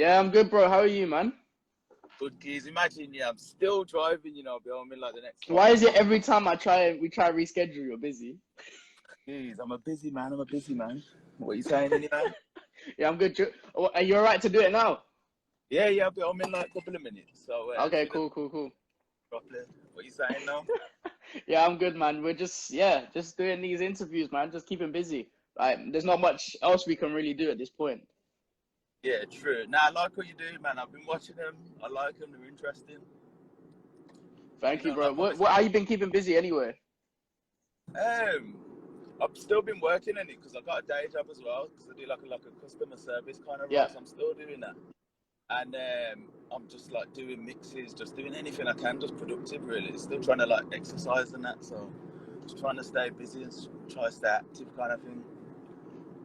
Yeah, I'm good, bro. How are you, man? Good keys. Imagine, I'm still driving, but I'm in like the next Why is 5 minutes. it every time we try to reschedule, you're busy? Keys, I'm a busy man. What are you saying anyway? Yeah, I'm good. Are you alright to do it now? Yeah, but I'm in like a couple of minutes. So, Okay, see the cool. properly. What are you saying now? Yeah, I'm good, man. We're just doing these interviews, man. Just keeping busy. Like, there's not much else we can really do at this point. Yeah, true. Now, I like what you do, man. I've been watching them. I like them. They're interesting. Thank you, bro. Like What? How you been keeping busy anyway? I've still been working on it because I got a day job as well. Because I do like a customer service kind of role. Yeah. So I'm still doing that. And I'm just like doing mixes, just doing anything I can, just productive really. Still trying to like exercise and that, so just trying to stay busy and try to stay active kind of thing.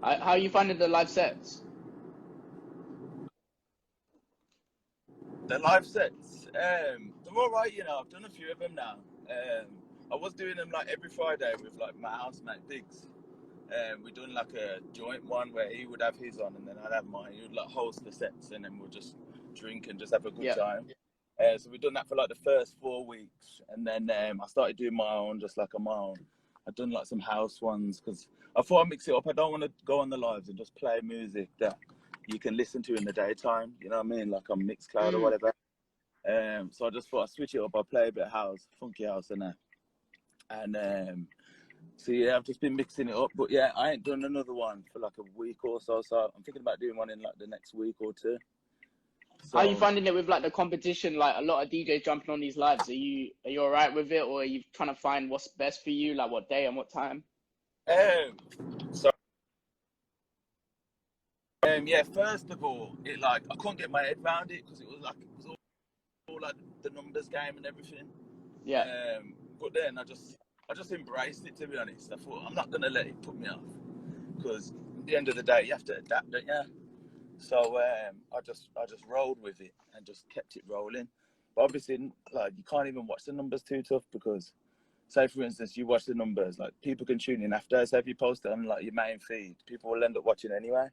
How you finding the live sets? The live sets, they're all right, I've done a few of them now. I was doing them like every Friday with like my housemate Biggs. We're doing like a joint one where he would have his on and then I'd have mine. He would like host the sets and then we'll just drink and just have a good time. So we've done that for like the first 4 weeks, and then I started doing my own, just like on my own. I've done like some house ones because I thought I'd mix it up. I don't want to go on the lives and just play music that you can listen to in the daytime. You know what I mean? Like on Mixcloud or whatever. So I just thought I'd switch it up. I'll play a bit of house, funky house and that. And so yeah, I've just been mixing it up. But yeah, I ain't done another one for like a week or so. So I'm thinking about doing one in like the next week or two. So, how are you finding it with like the competition? Like a lot of DJs jumping on these lives. Are you all right with it, or are you trying to find what's best for you? Like what day and what time? Yeah, first of all, I couldn't get my head around it because it was all like the numbers game and everything. Yeah. But then I just embraced it, to be honest. I thought I'm not gonna let it put me off because at the end of the day you have to adapt, don't you? So I just rolled with it and just kept it rolling. But obviously, like you can't even watch the numbers too tough because, say for instance, you watch the numbers, like people can tune in after. So if you post it on like your main feed, people will end up watching anyway.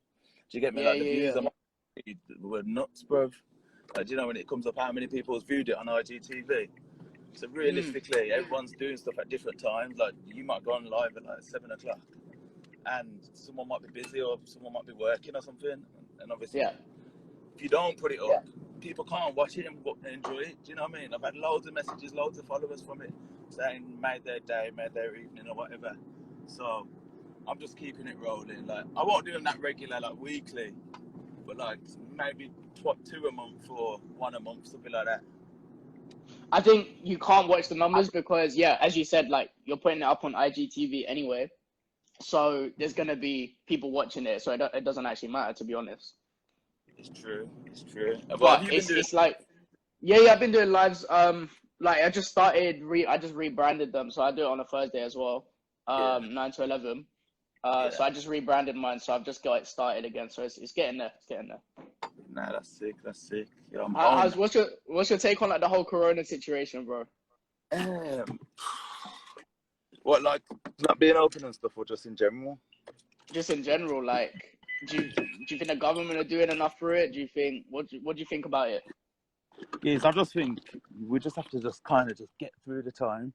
Do you get me? Yeah, like the views yeah. on my feed were nuts, bruv. Like, do you know when it comes up how many people's viewed it on IGTV? So realistically, everyone's doing stuff at different times. Like you might go on live at like 7 o'clock, and someone might be busy or someone might be working or something. And obviously, if you don't put it up, people can't watch it and enjoy it. Do you know what I mean? I've had loads of messages, loads of followers from it saying made their day, made their evening or whatever. So I'm just keeping it rolling. Like I won't do them that regular, like weekly, but like maybe 2 a month or 1 a month, something like that. I think you can't watch the numbers because, as you said, like you're putting it up on IGTV anyway. So there's going to be people watching it. So it doesn't actually matter, to be honest. It's true. But it's like, I've been doing lives. Like I just started, I just rebranded them. So I do it on a Thursday as well, 9 to 11. So I just rebranded mine. So I've just got it started again. So it's getting there. Nah, that's sick. Yeah, what's your take on like the whole Corona situation, bro? What, like not being open and stuff, or just in general? Just in general, like, do you think the government are doing enough for it? Do you think what do you think about it? Yes, I just think we just have to just kind of just get through the time.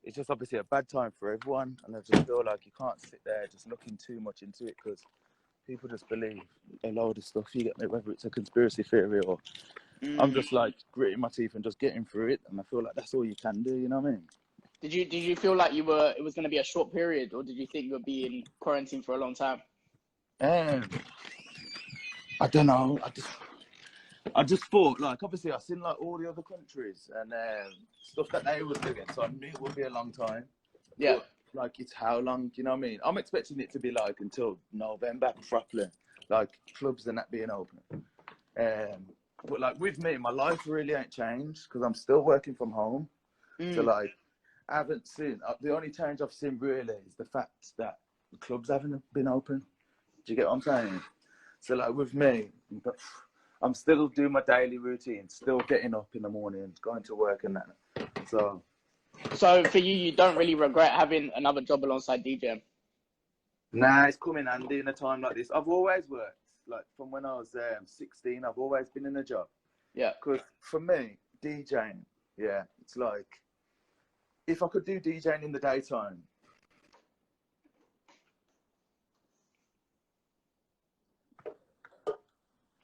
It's just obviously a bad time for everyone, and I just feel like you can't sit there just looking too much into it because people just believe a load of stuff. You get me, whether it's a conspiracy theory or I'm just like gritting my teeth and just getting through it, and I feel like that's all you can do. You know what I mean? Did you feel like it was going to be a short period, or did you think you would be in quarantine for a long time? I don't know. I just thought, like, obviously I've seen like all the other countries and stuff that they was doing, so I knew it would be a long time. Yeah. But, like, it's how long? You know what I mean? I'm expecting it to be like until November properly, like clubs and that being open. But like with me, my life really ain't changed because I'm still working from home. So like, I haven't seen the only change I've seen really is the fact that the clubs haven't been open. Do you get what I'm saying? So like with me, I'm still doing my daily routine, still getting up in the morning, going to work and that. So for you don't really regret having another job alongside DJing? Nah, it's coming handy in a time like this. I've always worked. like from when I was 16, I've always been in a job. Yeah. Because for me, DJing, yeah, it's like, if I could do DJing in the daytime.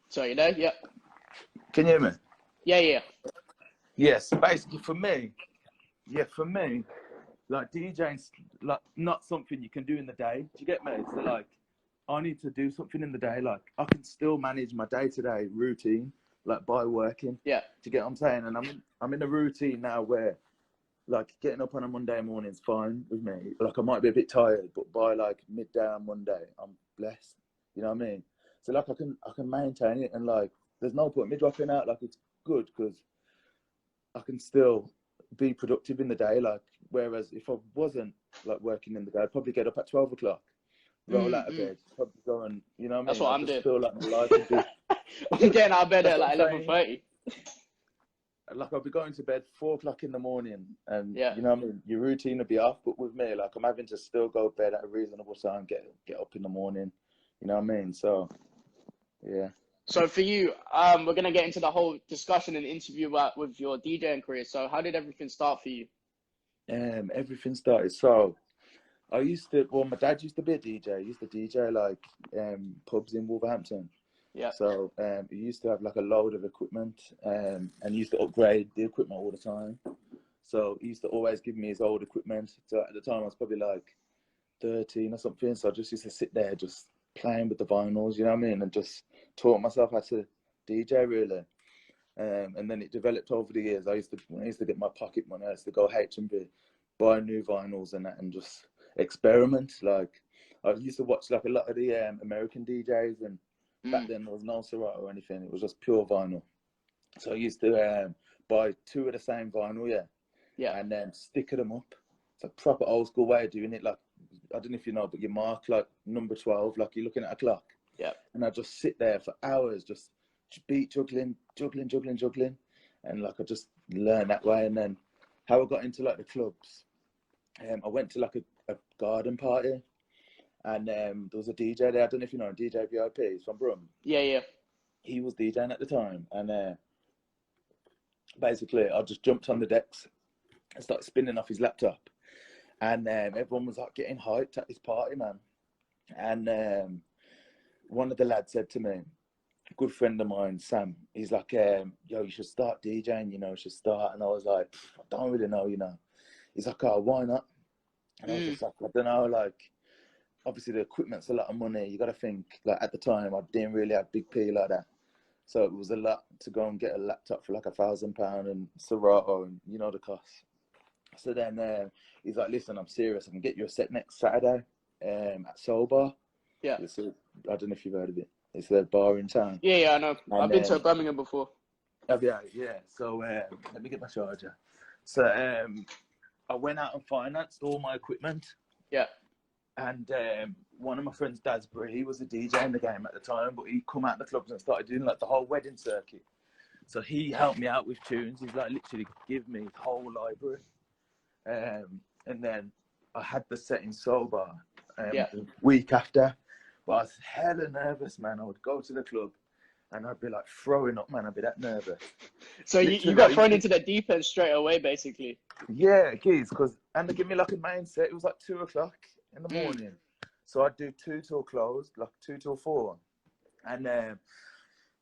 So you know, yeah. Can you hear me? Yeah, yeah. Yes, basically for me, like DJing's like not something you can do in the day. Do you get me? So like, I need to do something in the day. Like I can still manage my day-to-day routine, like by working. Yeah. Do you get what I'm saying? And I'm in a routine now where, like, getting up on a Monday morning is fine with me. Like I might be a bit tired, but by like midday on Monday, I'm blessed. You know what I mean? So like I can maintain it, and like there's no point me dropping out. Like it's good because I can still be productive in the day. Like whereas if I wasn't like working in the day, I'd probably get up at 12 o'clock, roll out of bed, probably go and, you know what I mean? That's what I I'm just doing. feel like my life would be. I'm getting out of bed That's at what like I'm saying. 11:30. Like I'll be going to bed 4 o'clock in the morning, and Yeah. you know what I mean, your routine will be off. But with me, like I'm having to still go to bed at a reasonable time, get up in the morning. You know what I mean? So yeah. So for you, we're gonna get into the whole discussion and interview with your DJing career. So how did everything start for you? Everything started. So my dad used to be a DJ. He used to DJ like pubs in Wolverhampton. Yeah. So he used to have like a load of equipment, and he used to upgrade the equipment all the time. So he used to always give me his old equipment. So at the time I was probably like 13 or something. So I just used to sit there just playing with the vinyls, you know what I mean? And just taught myself how to DJ really. And then it developed over the years. I used to get my pocket money. I used to go H&B, buy new vinyls and that, and just experiment. Like I used to watch like a lot of the American DJs, and back then there was no Serato or anything. It was just pure vinyl. So I used to buy 2 of the same vinyl, Yeah. and then sticker them up. It's a proper old school way of doing it. Like I don't know if you know, but you mark like number 12, like you're looking at a clock. Yeah. And I just sit there for hours, just beat juggling, and like I just learned that way. And then how I got into like the clubs, I went to like a garden party, and there was a DJ there. I don't know if you know DJ VIP. He's from Brum. Yeah, yeah. He was DJing at the time, and basically I just jumped on the decks and started spinning off his laptop, and everyone was like getting hyped at this party, man. And one of the lads said to me, a good friend of mine, Sam, he's like, yo, you should start DJing, you know, you should start. And I was like, I don't really know, you know. He's like, oh, why not? And I was just like, I don't know, like, obviously the equipment's a lot of money. You got to think, like, at the time, I didn't really have big P like that. So it was a lot to go and get a laptop for like £1,000 and Serato, and you know the cost. So then he's like, listen, I'm serious. I can get you a set next Saturday at Soul Bar. Yeah. I don't know if you've heard of it. It's a bar in town. Yeah, yeah, I know. And, I've been to Birmingham before. Yeah. So let me get my charger. So I went out and financed all my equipment. Yeah. And one of my friends, Dasbury, he was a DJ in the game at the time, but he come out the clubs and started doing like the whole wedding circuit. So he helped me out with tunes. He's like literally give me his whole library. And then I had the set in Soul Bar the week after. But I was hella nervous, man. I would go to the club and I'd be like throwing up, man. I'd be that nervous. So you got thrown into the deep end straight away, basically. Yeah, geez, and they give me like a main set. It was like 2 o'clock in the morning. So I'd do 2 till close, like 2 till 4. And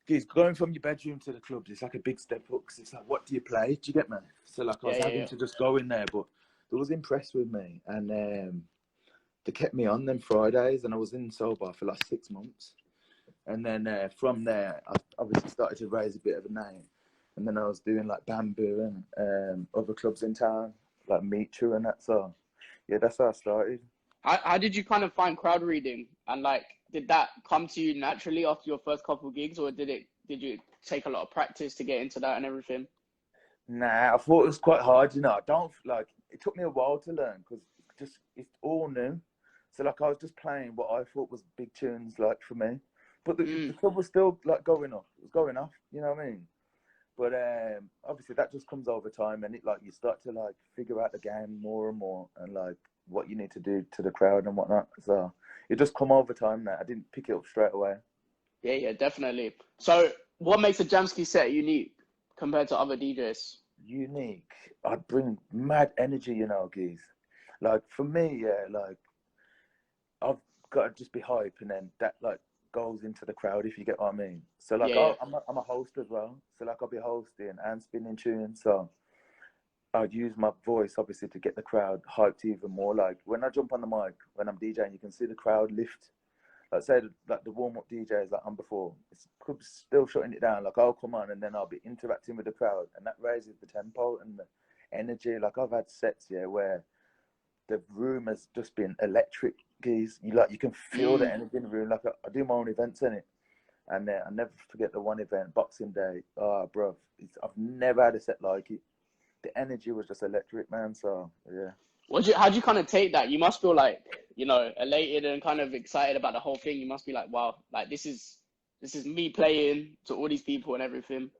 geez, going from your bedroom to the clubs, it's like a big step up, because it's like, what do you play? Do you get me? So like I was having to just go in there, but they was impressed with me. And they kept me on them Fridays, and I was in Soul Bar for like 6 months. And then from there, I obviously started to raise a bit of a name. And then I was doing like Bamboo and other clubs in town, like Meet You and that. So yeah, that's how I started. How did you kind of find crowd reading? And like, did that come to you naturally after your first couple of gigs, or did you take a lot of practice to get into that and everything? Nah, I thought it was quite hard, you know. It took me a while to learn, because it's all new. So like I was just playing what I thought was big tunes, like for me. But the club was still like going off. It was going off, you know what I mean? But obviously that just comes over time, and you start to like figure out the game more and more, and like what you need to do to the crowd and whatnot. So it just come over time. That I didn't pick it up straight away. Yeah, definitely. So what makes a Jamskii set unique compared to other DJs? Unique. I'd bring mad energy, you know, geez. Like for me, yeah, like I've got to just be hype, and then that like goes into the crowd, if you get what I mean. So like Yeah. I'm a host as well. So like I'll be hosting and spinning tunes. So I'd use my voice obviously to get the crowd hyped even more. Like when I jump on the mic, when I'm DJing, you can see the crowd lift. Like say like the warm up DJs like I'm before, it's still shutting it down. Like I'll come on and then I'll be interacting with the crowd, and that raises the tempo and the energy. Like I've had sets where the room has just been electric. Geez, you can feel the energy in the room. Like I do my own events in it, and I never forget the one event, Boxing Day. Oh, bro, I've never had a set like it. The energy was just electric, man. So yeah. How'd you kind of take that? You must feel like, elated and kind of excited about the whole thing. You must be like, wow, like this is me playing to all these people and everything.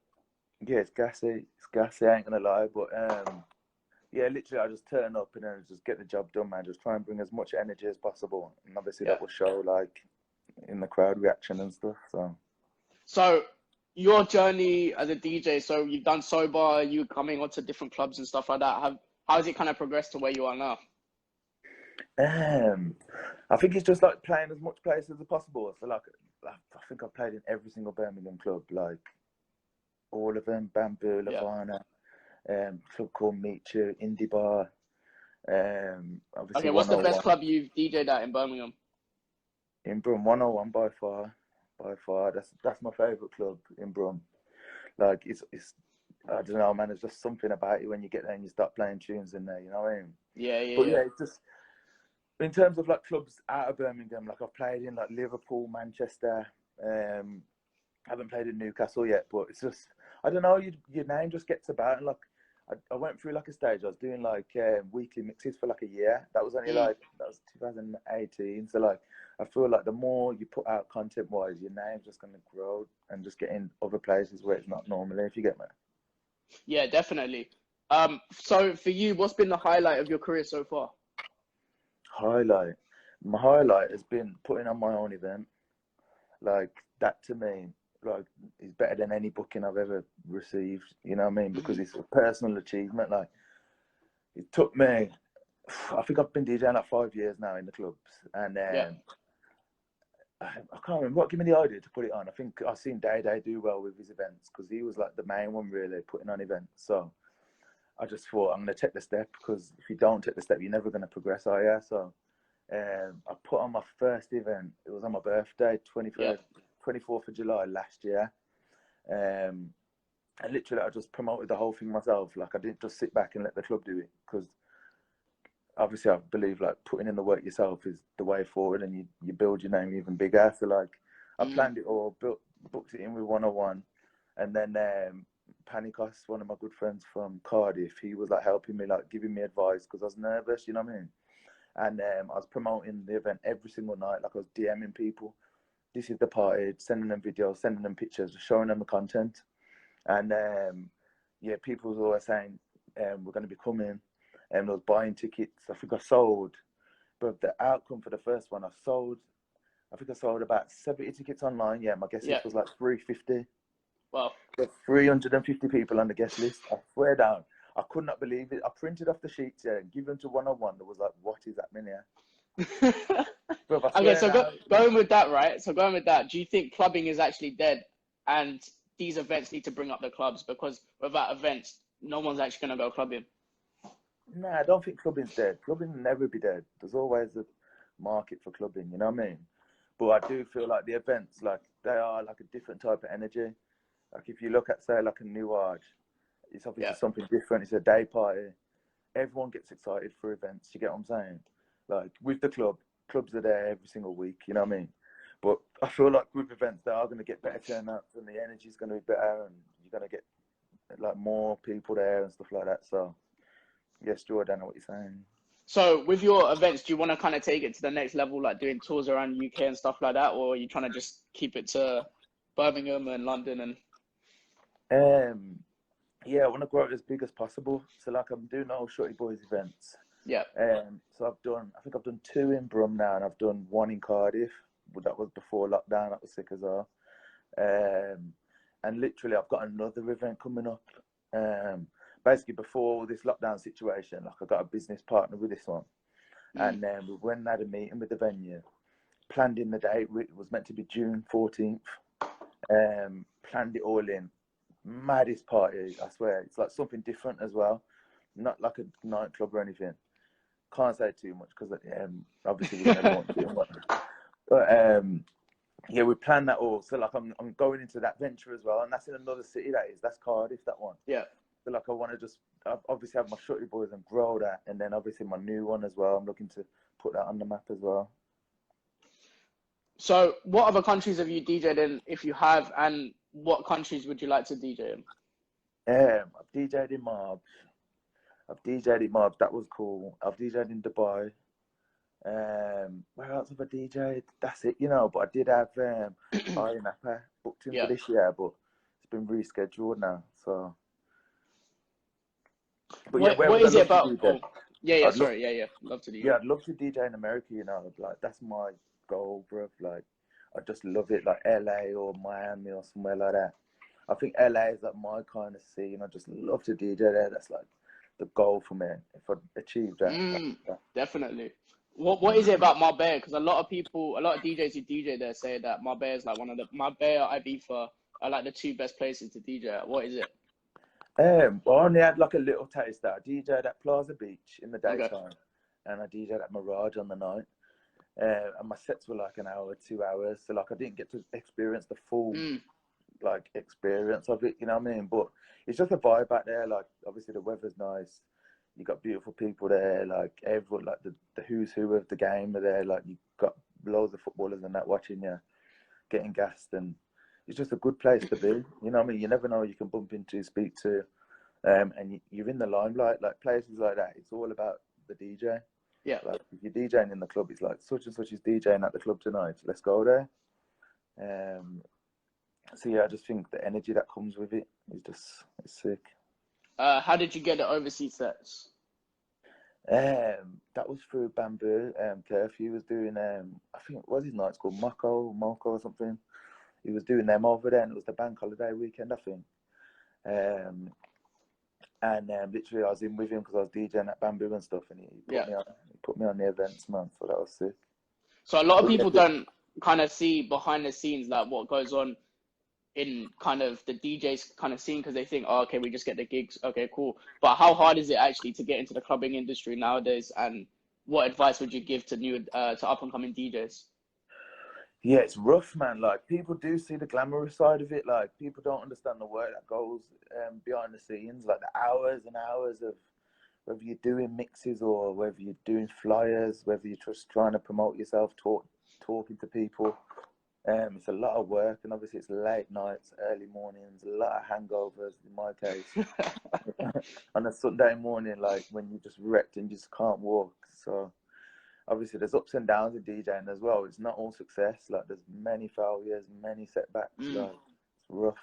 Yeah, it's gassy. It's gassy. I ain't gonna lie, but yeah, literally, I just turn up and then just get the job done, man. Just try and bring as much energy as possible, and obviously that will show like in the crowd reaction and stuff. So your journey as a DJ, so you've done sober, you coming onto different clubs and stuff like that. How has it kind of progressed to where you are now? I think it's just like playing as much places as possible. So like, I think I've played in every single Birmingham club, like all of them: Bamboo, Lavana, club called Meet You, Indie Bar. Obviously Okay, what's the best 101. club you've DJ'd at in Birmingham? In Brum, 101 by far. By far, that's my favourite club in Brum. Like it's I don't know, man. There's just something about it when you get there and you start playing tunes in there. You know what I mean? But yeah, it's just in terms of like clubs out of Birmingham. Like I've played in like Liverpool, Manchester. I haven't played in Newcastle yet, but it's just I don't know. Your name just gets about, and like I went through like a stage. I was doing like weekly mixes for like a year. That was only that was 2018. So like I feel like the more you put out content wise, your name's just gonna grow and just get in other places where it's not normally. If you get me. Yeah, definitely. So for you, what's been the highlight of your career so far? Highlight. My highlight has been putting on my own event. Like that to me, like is better than any booking I've ever received. You know what I mean? Because it's a personal achievement. Like it took me. I think I've been DJing like 5 years now in the clubs, and I can't remember what gave me the idea to put it on. I think I've seen Day do well with his events because he was like the main one really putting on events. So I just thought I'm going to take the step, because if you don't take the step, you're never going to progress, are you? So I put on my first event. It was on my birthday, 24th of July last year. And literally, I just promoted the whole thing myself. Like I didn't just sit back and let the club do it, because obviously I believe like putting in the work yourself is the way forward, and you build your name even bigger. So like I planned it all, booked it in with 101, and then Panicos, one of my good friends from Cardiff, he was like helping me, like giving me advice, because I was nervous, you know what I mean? And I was promoting the event every single night. Like I was DMing people, this is the party, sending them videos, sending them pictures, showing them the content. And yeah, people was always saying we're going to be coming, and I was buying tickets. I think I sold, but the outcome for the first one, I think I sold about 70 tickets online. Yeah, my guest list was like 350. Wow. 350 people on the guest list. I swear down, I could not believe it. I printed off the sheets and give them to 101. There was like, what is happening here? Bro, Okay, so going with that, right? So going with that, do you think clubbing is actually dead, and these events need to bring up the clubs, because without events, no one's actually going to go clubbing? Nah, I don't think clubbing's dead. Clubbing will never be dead. There's always a market for clubbing, you know what I mean? But I do feel like the events, like they are like a different type of energy. Like if you look at, say, like a New Age, it's obviously something different. It's a day party. Everyone gets excited for events. You get what I'm saying? Like with the clubs are there every single week. You know what I mean? But I feel like with events, they are going to get better turnouts, and the energy is going to be better, and you're going to get like more people there and stuff like that. So yes, Jordan, I know what you're saying. So with your events, do you want to kind of take it to the next level, like doing tours around UK and stuff like that, or are you trying to just keep it to Birmingham and London and? Yeah, I want to grow it as big as possible. So like I'm doing all Shorty Boys events. Yeah. So I think I've done 2 in Brum now, and I've done 1 in Cardiff. But that was before lockdown. That was sick as well. And literally, I've got another event coming up. Basically, before this lockdown situation, like I got a business partner with this one, and then we went and had a meeting with the venue, planned in the date. It was meant to be June 14th. Planned it all in. Maddest party, I swear. It's like something different as well. Not like a nightclub or anything. Can't say too much because obviously we don't want to. But yeah, we planned that all. So like I'm going into that venture as well, and that's in another city. That's Cardiff, that one. Yeah. So like I want to just obviously have my Shorty Boys and grow that, and then obviously my new one as well. I'm looking to put that on the map as well. So what other countries have you DJed in, if you have, and what countries would you like to DJ in? I've DJed in Marbs. That was cool. I've DJed in Dubai. Where else have I DJed? That's it, you know. But I did have Iron Appa booked in for this year, but it's been rescheduled now. So, but what is it about? Oh, Love to DJ. Yeah, I'd love to DJ in America. You know, like that's my goal, bro. Like, I just love it, like LA or Miami or somewhere like that. I think LA is like my kind of scene. I just love to DJ there. That's like the goal for me. If I achieve that, definitely. What is it about Marbella? Because a lot of DJs who DJ there say that Marbella is like Marbella, Ibiza are like the two best places to DJ at. What is it? I only had like a little taste that I DJed at Plaza Beach in the daytime, and I DJed at Mirage on the night. And my sets were like an hour, 2 hours, so like I didn't get to experience the full like experience of it, you know what I mean? But it's just a vibe out there. Like obviously the weather's nice, you got beautiful people there, like everyone, like the who's who of the game are there. Like you got loads of footballers and that watching you, getting gassed, and it's just a good place to be. You know what I mean? You never know who you can bump into, speak to, and you're in the limelight. Like places like that, it's all about the DJ. Yeah. Like if you're DJing in the club, it's like such and such is DJing at the club tonight. Let's go there. So yeah, I just think the energy that comes with it is just sick. How did you get the overseas sets? That was through Bamboo. Curfew was doing I think what was his night called Moko or something. He was doing them over there, and it was the bank holiday weekend, I think. And literally I was in with him because I was DJing at Bamboo and stuff, and he put me on the events, man. So that was sick. So a lot of people don't kind of see behind the scenes like what goes on in kind of the DJ's kind of scene, because they think, oh, okay, we just get the gigs, okay, cool. But how hard is it actually to get into the clubbing industry nowadays, and what advice would you give to up and coming DJs? Yeah, it's rough, man. Like people do see the glamorous side of it. Like people don't understand the work that goes behind the scenes, like the hours and hours of whether you're doing mixes or whether you're doing flyers, whether you're just trying to promote yourself, talking to people. It's a lot of work, and obviously it's late nights, early mornings, a lot of hangovers in my case. On a Sunday morning, like when you just wrecked and you just can't walk. So obviously there's ups and downs in DJing as well. It's not all success. Like there's many failures, many setbacks. Like it's rough.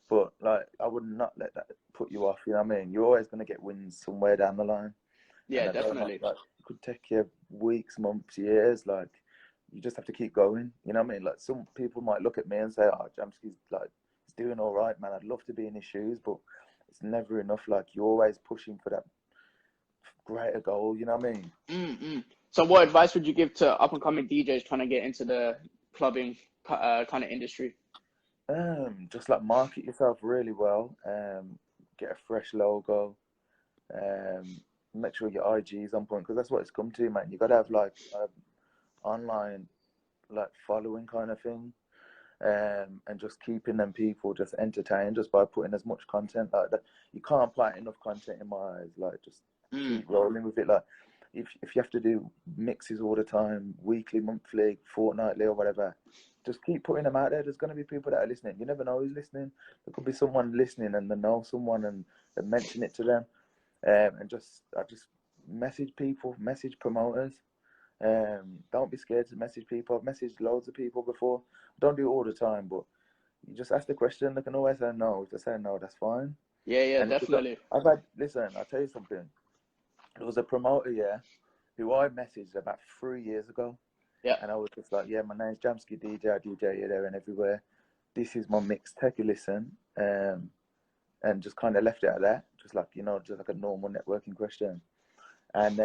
But like I would not let that put you off, you know what I mean? You're always gonna get wins somewhere down the line. Yeah, definitely. Like it could take you weeks, months, years, like you just have to keep going, you know what I mean? Like some people might look at me and say, oh, Jamski's like, he's doing all right, man. I'd love to be in his shoes, but it's never enough. Like you're always pushing for that greater goal, you know what I mean? So what advice would you give to up and coming DJs trying to get into the clubbing kind of industry? Just like market yourself really well, get a fresh logo, make sure your IG is on point, because that's what it's come to, man. You got to have like online like following kind of thing, and just keeping them people just entertained just by putting as much content like that. You can't put enough content in my eyes. Like just keep rolling with it. Like if you have to do mixes all the time, weekly, monthly, fortnightly or whatever, just keep putting them out there. There's going to be people that are listening. You never know who's listening. There could be someone listening and they know someone and mention it to them. And I just message people, message promoters. Don't be scared to message people. I've messaged loads of people before. Don't do it all the time, but you just ask the question. They can always say no. If they say no, that's fine. Yeah, and definitely. Listen, I'll tell you something. There was a promoter, who I messaged about 3 years ago. Yeah. And I was just like, yeah, my name's JSGtheDJ. I DJ here, there, and everywhere. this is my mix, take a listen, and just kind of left it at that, just like, you know, just like a normal networking question. And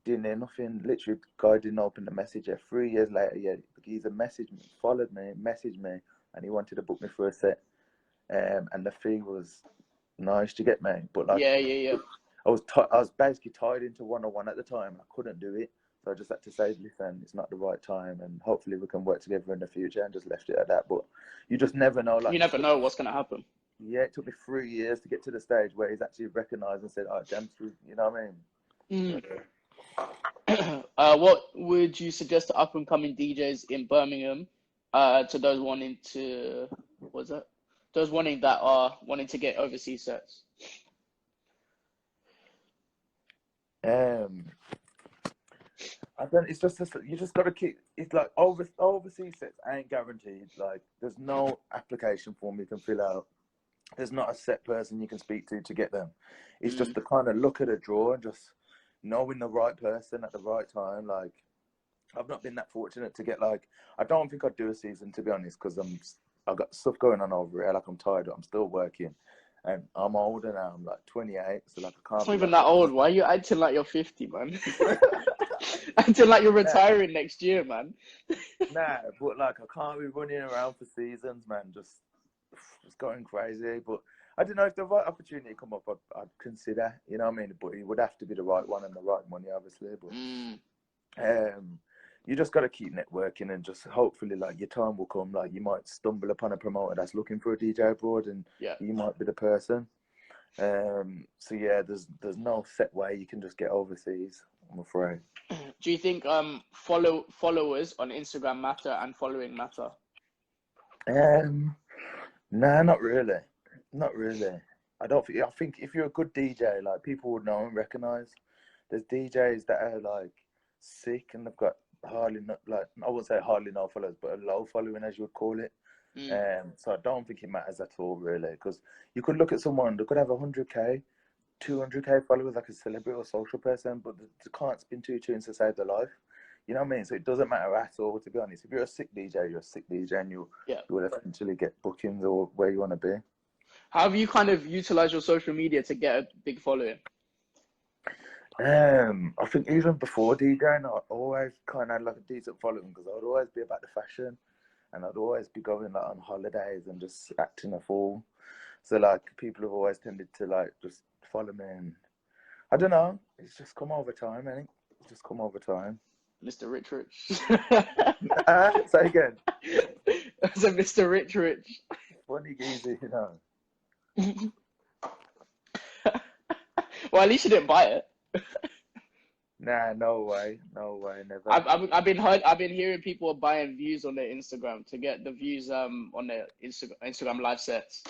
didn't hear nothing. Literally, the guy didn't open the message yet. 3 years later, yeah, he's a message me, followed me, messaged me, and he wanted to book me for a set. And the fee was nice to get me, but like, yeah. I was basically tied into 101 at the time. I couldn't do it, so I just had to say, listen, it's not the right time, and hopefully we can work together in the future. And just left it at that. But you just never know. Like, You never know what's gonna happen. Yeah, it took me 3 years to get to the stage where he's actually recognised and said, "Oh, Jamskii," you know what I mean? What would you suggest to up and coming DJs in Birmingham, to those wanting to, those wanting to get overseas sets? I don't. It's just you just got to keep. It's like overseas sets ain't guaranteed. Like, there's no application form you can fill out. There's not a set person you can speak to get them. It's just the kind of luck of the draw and just knowing the right person at the right time. Like, I've not been that fortunate to get, like, I don't think I'd do a season, to be honest, because I've got stuff going on over here. Like, I'm tired. I'm still working, and I'm older now. I'm like 28, so like I can't. It's not even that old. Why are you acting like you're 50, man? Acting like you're retiring next year, man. Nah, but like, I can't be running around for seasons, man. Just going crazy. But I don't know, if the right opportunity come up, I'd consider. You know what I mean? But it would have to be the right one and the right money, obviously. But you just got to keep networking, and just hopefully, like, your time will come. Like, you might stumble upon a promoter that's looking for a DJ abroad, and you might be the person. So yeah, there's no set way you can just get overseas, I'm afraid. Do you think followers on Instagram matter and following matter? Nah, not really. Not really. I think if you're a good DJ, like, people would know and recognise. There's DJs that are like sick and they've got hardly I wouldn't say hardly no followers, but a low following, as you would call it. So I don't think it matters at all, really, because you could look at someone that could have 100k, 200k followers, like a celebrity or social person, but they can't spin 2 tunes to save their life. You know what I mean? So it doesn't matter at all, to be honest. If you're a sick DJ, you're a sick DJ, and you will eventually get bookings or where you want to be. How have you kind of utilized your social media to get a big following? I think even before DJing, I always kind of had like a decent following, because I would always be about the fashion, and I'd always be going like on holidays and just acting a fool. So like, people have always tended to like just follow me, and I don't know, it's just come over time, I think. It's just come over time. Mr. Rich. Say again. As a Mr. Rich. Funny geezy, you know. Well, at least you didn't buy it. Nah, no way, never. I've been hearing people buying views on their Instagram to get the views on their Instagram live sets.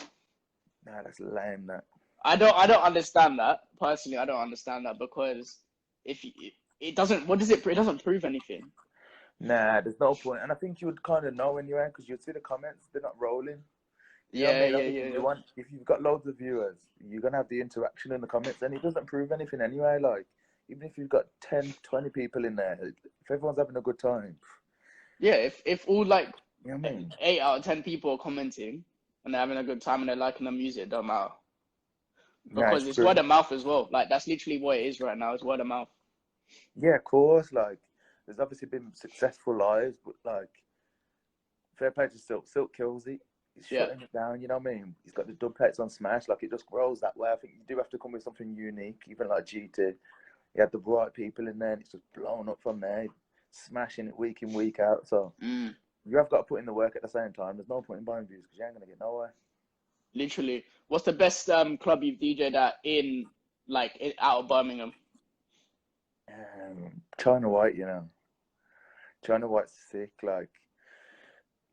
Nah, that's lame. That I don't understand that personally. I don't understand that, because it doesn't. What does it? It doesn't prove anything. Nah, there's no point. And I think you would kind of know anyway, because you'd see the comments. They're not rolling. You know what I mean? If you've got loads of viewers, you're gonna have the interaction in the comments, and it doesn't prove anything anyway. Like, even if you've got 10, 20 people in there, if everyone's having a good time. Yeah, if all, like, you know what I mean? 8 out of 10 people are commenting and they're having a good time and they're liking the music, it don't matter. Because it's word of mouth as well. Like, that's literally what it is right now. It's word of mouth. Yeah, of course. Like, there's obviously been successful lives, but like, fair play to Silk. Silk kills it. He's shutting it down, you know what I mean? He's got the dub plates on Smash. Like, it just grows that way. I think you do have to come with something unique, even like GT. He had the right people in there, and it's just blown up from there, smashing it week in, week out. So you have got to put in the work at the same time. There's no point in buying views, because you ain't going to get nowhere. Literally. What's the best club you've DJ'd at out of Birmingham? China White, you know. China White's sick. Like,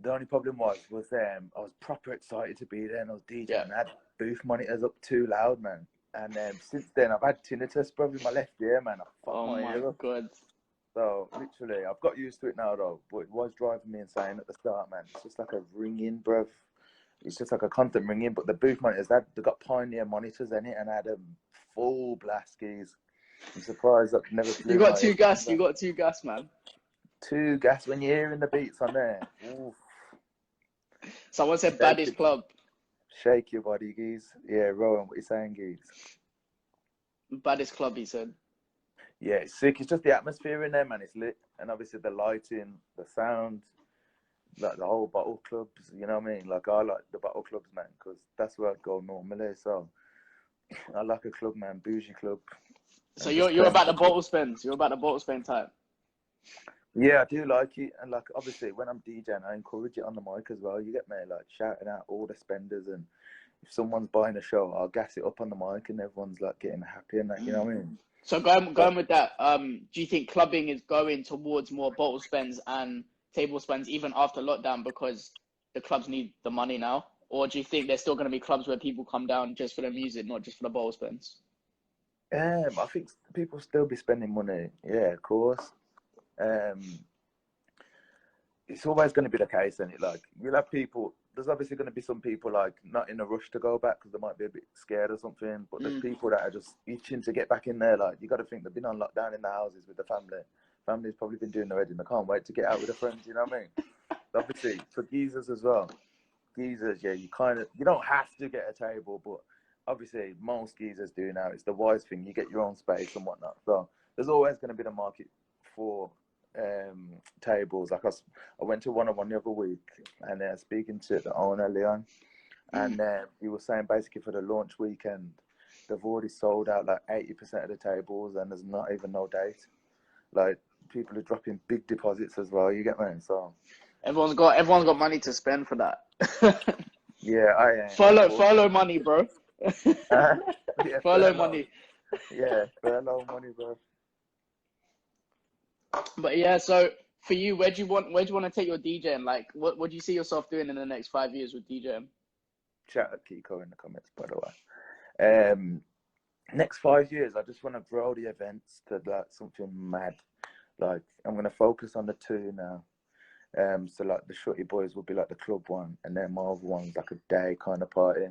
the only problem was I was proper excited to be there, and I was DJing, and I had booth monitors up too loud, man. And since then, I've had tinnitus, probably my left ear, man. Oh my god. So, literally, I've got used to it now, though. But it was driving me insane at the start, man. It's just like a ringing, bruv. It's just like a constant ringing. But the booth monitors, they've got Pioneer monitors in it, and I had a full blast keys. I'm surprised I've never flew. You got 2 gas. You got 2 gas, man. 2 gas when you're hearing the beats on there. Oof. Someone said baddest club. Shake your body, geez. Yeah, Rowan, what you saying, geez? Baddest club, he said. Yeah, it's sick. It's just the atmosphere in there, man. It's lit. And obviously the lighting, the sound, like the whole bottle clubs, you know what I mean? Like, I like the bottle clubs, man, because that's where I'd go normally. So I like a club, man, bougie club. So you're about the bottle spins. You're about the bottle spin type. Yeah, I do like it. And like, obviously, when I'm DJing, I encourage it on the mic as well. You get me, like, shouting out all the spenders. And if someone's buying a show, I'll gas it up on the mic and everyone's like getting happy and that, you know what I mean? So going with that, do you think clubbing is going towards more bottle spends and table spends even after lockdown because the clubs need the money now? Or do you think there's still going to be clubs where people come down just for the music, not just for the bottle spends? I think people still be spending money. Yeah, of course. It's always going to be the case, and like you'll have people. There's obviously going to be some people like not in a rush to go back because they might be a bit scared or something. But there's people that are just itching to get back in there. Like you got to think they've been on lockdown in the houses with the family. Family's probably been doing the wedding. They can't wait to get out with their friends. You know what I mean? Obviously for geezers as well. Geezers, yeah, you don't have to get a table, but obviously most geezers do now. It's the wise thing. You get your own space and whatnot. So there's always going to be the market for tables. Like I went to one-on-one the other week and speaking to the owner Leon, and he was saying basically for the launch weekend they've already sold out like 80% of the tables and there's not even no date. Like people are dropping big deposits as well, you get me? So everyone's got money to spend for that. Yeah, follow money, bro. Yeah, follow money. Yeah, furlough money, bro. But yeah, so for you, where do you want to take your DJing? Like, what do you see yourself doing in the next 5 years with DJing? Shout out Kiko in the comments, by the way. Next 5 years, I just want to grow the events to like something mad. Like I'm gonna focus on the two now. So like the Shorty Boys will be like the club one, and then my other one's like a day kind of party.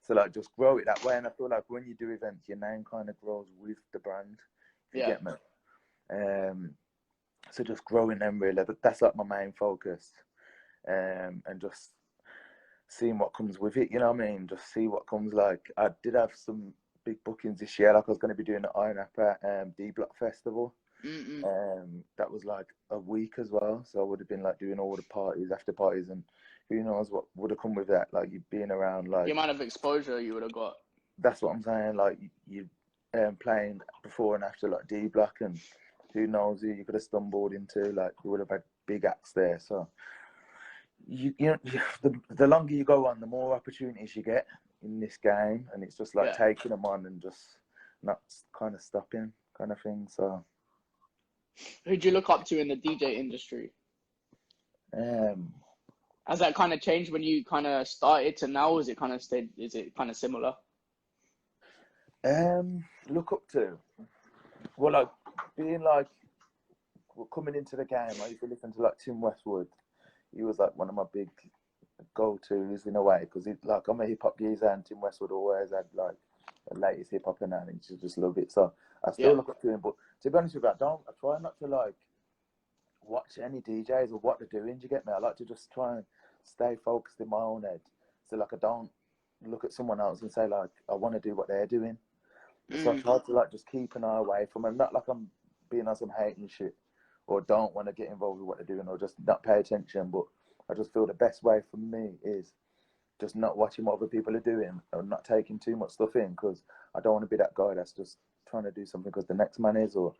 So like just grow it that way, and I feel like when you do events, your name kind of grows with the brand. If you get me. So just growing them really, that's like my main focus, and just seeing what comes with it. You know what I mean? Just see what comes. Like I did have some big bookings this year. Like I was going to be doing the Iron Apple D Block Festival. That was like a week as well, so I would have been like doing all the parties, after parties, and who knows what would have come with that. Like you being around, like the amount of exposure you would have got. That's what I'm saying. Like you playing before and after like D Block, and who knows who you could have stumbled into. Like you would have had big acts there. So you know, the longer you go on, the more opportunities you get in this game, and it's just like taking them on and just not kind of stopping, kind of thing. So. Who do you look up to in the DJ industry? Has that kind of changed when you kind of started to now? Is it kind of stayed? Is it kind of similar? Look up to. Well, like being like coming into the game, I used to listen to like Tim Westwood. He was like one of my big go-tos in a way because like I'm a hip hop geezer, and Tim Westwood always had like the latest hip hop and that, and you just love it. So I still look up to him, but to be honest with you, I try not to like watch any DJs or what they're doing. Do you get me? I like to just try and stay focused in my own head. So like I don't look at someone else and say like I want to do what they're doing. So I try to like just keep an eye away from them. Not like I'm being on some hating shit or don't want to get involved with what they're doing or just not pay attention. But I just feel the best way for me is just not watching what other people are doing or not taking too much stuff in, because I don't want to be that guy that's just trying to do something because the next man is, or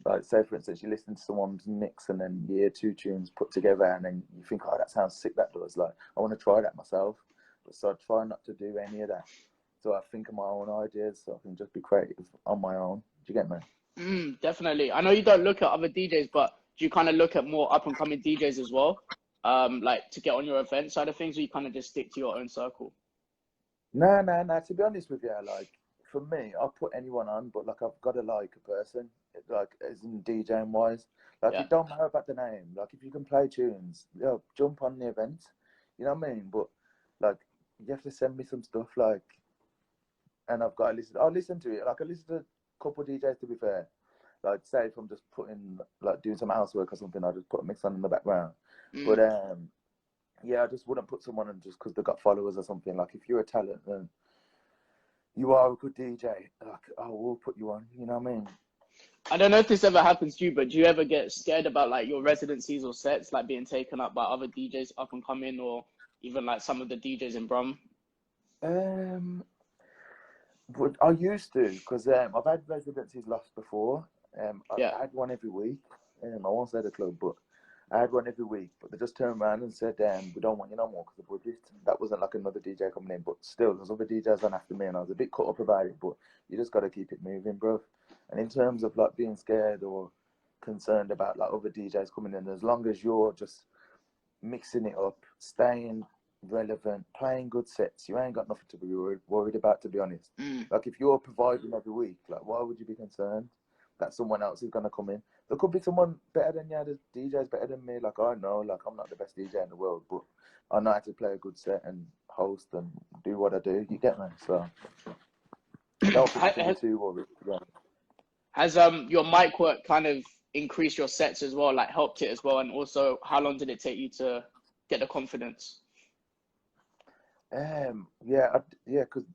like say for instance you listen to someone's mix and then you hear 2 tunes put together and then you think, oh, that sounds sick, that does, like I want to try that myself. So I try not to do any of that. So I think of my own ideas so I can just be creative on my own. Do you get me? Definitely. I know you don't look at other DJs, but do you kind of look at more up and coming DJs as well? Like to get on your event side of things, or you kind of just stick to your own circle? No. To be honest with you, like for me, I'll put anyone on, but like I've got to like a person, like as in DJing wise. Like it don't matter about the name. Like if you can play tunes, jump on the event. You know what I mean? But like you have to send me some stuff, like, and I've got to listen. I'll listen to it. Like I listen to a couple of DJs, to be fair. Like say if I'm just doing some housework or something, I'll just put a mix on in the background. But yeah, I just wouldn't put someone on just because they got followers or something. Like if you're a talent, then you are a good DJ. Like I will put you on. You know what I mean? I don't know if this ever happens to you, but do you ever get scared about like your residencies or sets like being taken up by other DJs up and coming, or even like some of the DJs in Brum? But I used to, because I've had residencies lost before. Yeah. I had one every week. I won't say the club, but I had one every week. But they just turned around and said, we don't want you no more because of the budget. That wasn't like another DJ coming in, but still, there's other DJs on after me, and I was a bit cut up about it. But you just got to keep it moving, bro. And in terms of like being scared or concerned about like other DJs coming in, as long as you're just mixing it up, staying relevant, playing good sets, you ain't got nothing to be worried about, to be honest. Like if you're providing every week, like why would you be concerned that someone else is gonna come in? There could be someone better than you. There's DJs better than me. Like I know, like I'm not the best DJ in the world, but I know how to play a good set and host and do what I do. You get me? So I don't think you can be too worried. Yeah. Has your mic work kind of increased your sets as well, like helped it as well? And also, how long did it take you to get the confidence? Yeah, because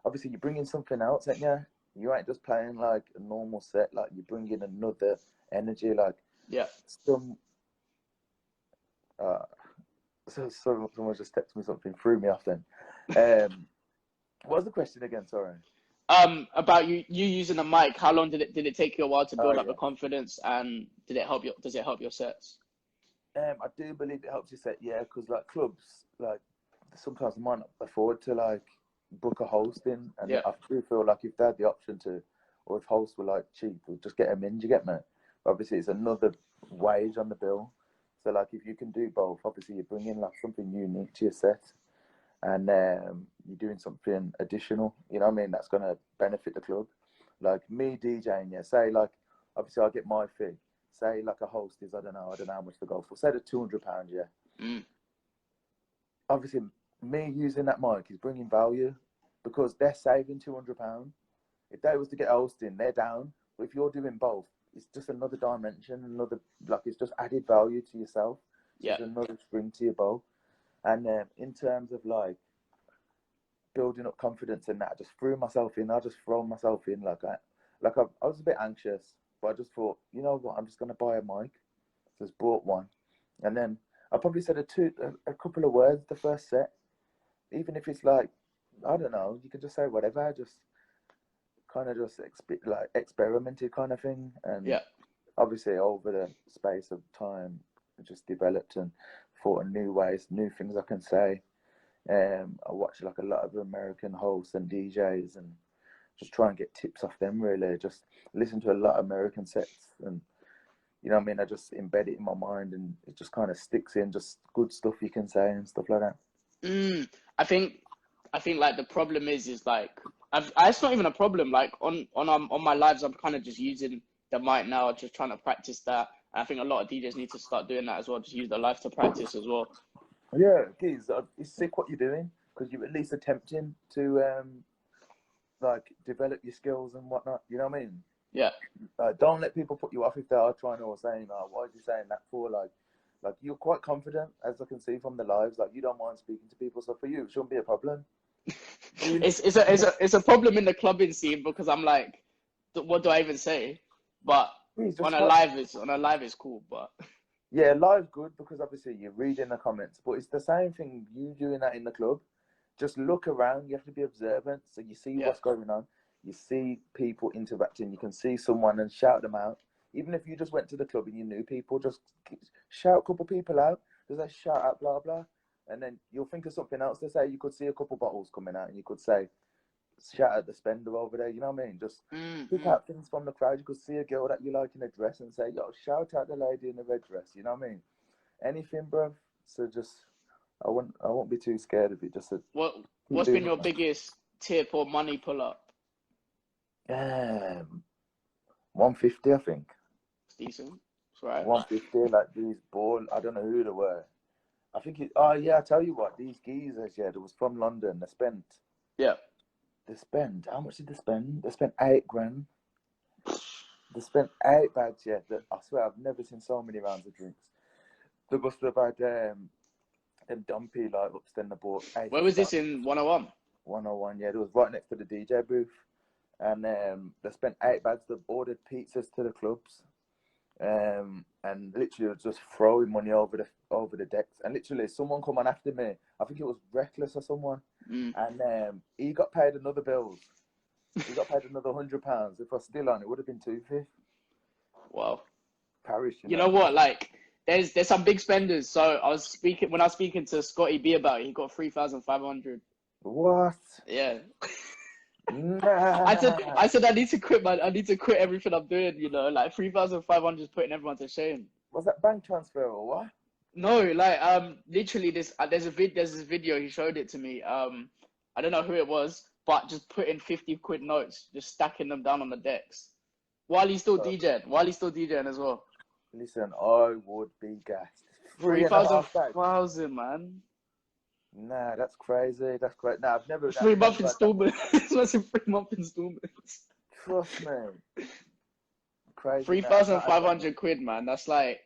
obviously you're bringing something else, ain't you? You ain't just playing like a normal set. Like you bring in another energy. Like some. So someone just texted me something, threw me off. Then, what was the question again? Sorry. About you using a mic. How long did it take you a while to build up the confidence, and does it help your sets? I do believe it helps your set, yeah, because like clubs, like sometimes they might not afford to like book a host in, and I do feel like if they had the option to, or if hosts were like cheap, we'll just get them in. Do you get me? Obviously, it's another wage on the bill. So like if you can do both, obviously you bring in like something unique to your set, and you're doing something additional. You know what I mean? That's gonna benefit the club. Like me DJing, yeah. Say like obviously I get my fee. Say like a host is I don't know how much to go for. Say the £200, yeah. Obviously, me using that mic is bringing value because they're saving £200. If they was to get hosting, they're down. But if you're doing both, it's just another dimension, it's just added value to yourself. It's another string to your bow. And in terms of like building up confidence in that, I just threw myself in. I just throw myself in I was a bit anxious, but I just thought, you know what, I'm just gonna buy a mic. Just bought one, and then I probably said a couple of words the first set, even if it's like I don't know, you can just say whatever. I just kind of just experimented kind of thing, and obviously over the space of time, I just developed and thought of new ways, new things I can say. I watch like a lot of American hosts and DJs and just try and get tips off them, really. Just listen to a lot of American sets, and you know what I mean, I just embed it in my mind and it just kind of sticks in, just good stuff you can say and stuff like that. I think like the problem is like it's not even a problem. Like on my lives, I'm kind of just using the mic now, just trying to practice that. And I think a lot of DJs need to start doing that as well. Just use the live to practice as well. Yeah, Giz, it's sick what you're doing because you're at least attempting to like develop your skills and whatnot. You know what I mean? Yeah. Don't let people put you off if they are trying or saying, "Oh, why are you saying that for?" Like you're quite confident, as I can see from the lives. Like you don't mind speaking to people, so for you, it shouldn't be a problem. It's a problem in the clubbing scene because I'm like, what do I even say? But on a live it's cool. But yeah, live's good because obviously you're reading the comments, but it's the same thing. You doing that in the club, just look around. You have to be observant, so you see what's going on. You see people interacting. You can see someone and shout them out. Even if you just went to the club and you knew people, just shout a couple people out. Just like shout out blah blah, and then you'll think of something else to say. You could see a couple bottles coming out, and you could say, shout at the spender over there. You know what I mean? Just pick out things from the crowd. You could see a girl that you like in a dress and say, "Yo, shout out the lady in the red dress." You know what I mean? Anything, bruv. So just, I won't be too scared of it. Just what's been your biggest tip or money pull up? 150, I think. It's decent. It's right. 150, like these ball. I don't know who they were. I think I tell you what, these geezers, that was from London. They spent. Yeah. They spent, how much did they spend? They spent £8,000. They spent 8 bags, I swear, I've never seen so many rounds of drinks. They must have had Them dumpy, like, upstanding the board. Where was this in 101? 101, yeah. It was right next to the DJ booth. And they spent 8 bags. They ordered pizzas to the clubs. And literally just throwing money over the decks. And literally, someone come on after me. I think it was Reckless or someone. And he got paid another bills. He got paid another £100. If I was still on, it would have been 250. Wow. Parish, you know what? Like, there's some big spenders. So when I was speaking to Scotty B about it, he got 3,500. What? Yeah. Nah. I said I need to quit, man. I need to quit everything I'm doing. You know, like 3,500 is putting everyone to shame. Was that bank transfer or what? No, like literally there's this video. He showed it to me. I don't know who it was, but just putting 50 quid notes, just stacking them down on the decks while he's still DJing as well. Listen, I would be gassed. 3,000, man. Nah, that's crazy. That's great. Nah, I've never. 3 month installments. It's a 3-month installments. Trust me. Crazy. 3,500 quid, man. That's like,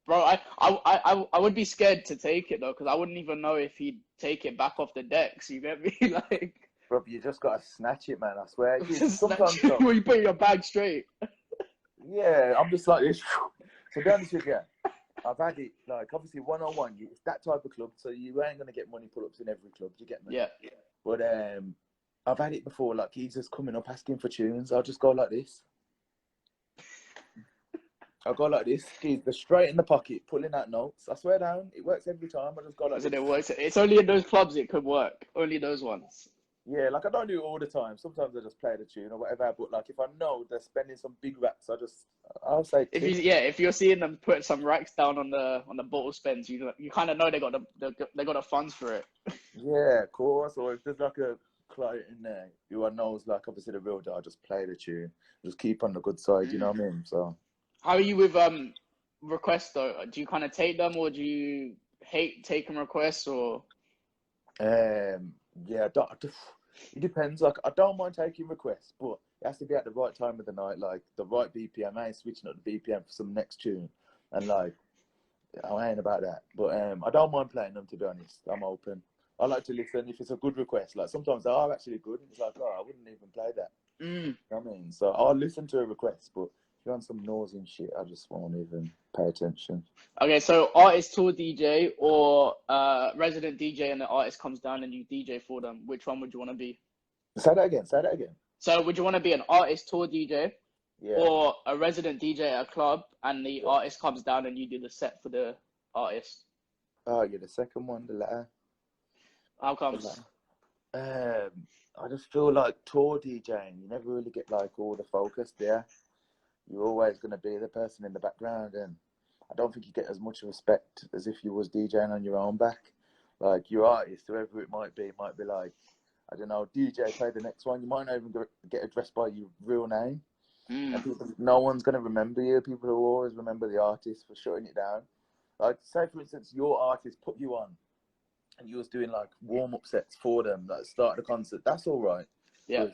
bro. I would be scared to take it though, because I wouldn't even know if he'd take it back off the decks. You get me? Like, bro, you just gotta snatch it, man. I swear. Sometimes well, you put your bag straight. Yeah, I'm just like this. To be honest with you, I've had it, like, obviously 101, it's that type of club, so you ain't going to get money pull-ups in every club, you get me? Yeah. But I've had it before, like, he's just coming up asking for tunes. I'll just go like this. I'll go like this. He's straight in the pocket, pulling out notes. I swear down, it works every time. I just go like this. It works. It's only in those clubs it could work. Only those ones. Yeah, like, I don't do it all the time. Sometimes I just play the tune or whatever. But, like, if I know they're spending some big racks, I'll say. If you're seeing them put some racks down on the bottle spends, you kind of know they got the funds for it. Yeah, of course. Or if there's like a client in there who I know is like obviously the real deal, I'll just play the tune, just keep on the good side. You know what I mean? So. How are you with requests though? Do you kind of take them, or do you hate taking requests, or? Yeah, it depends. Like, I don't mind taking requests, but it has to be at the right time of the night, like the right BPM. I ain't switching up the BPM for some next tune, and like, I ain't about that. But I don't mind playing them, to be honest. I'm open. I like to listen if it's a good request. Like, sometimes they are actually good, and it's like, oh, I wouldn't even play that. You know what I mean? So I'll listen to a request, but if you're on some nausea and shit, I just won't even pay attention. Okay, so artist tour DJ or resident DJ, and the artist comes down and you DJ for them. Which one would you want to be? Say that again. So would you want to be an artist tour DJ, or a resident DJ at a club, and the artist comes down and you do the set for the artist? Oh, yeah, the second one, the latter. How comes? I just feel like tour DJing, you never really get like all the focus there. You're always going to be the person in the background, and I don't think you get as much respect as if you was DJing on your own back. Like, your artist, whoever it might be like, I don't know, DJ, play the next one. You might not even get addressed by your real name. And no one's going to remember you. People will always remember the artist for shutting it down. Like, say, for instance, your artist put you on, and you was doing like warm-up sets for them, like start the concert. That's all right. Yeah.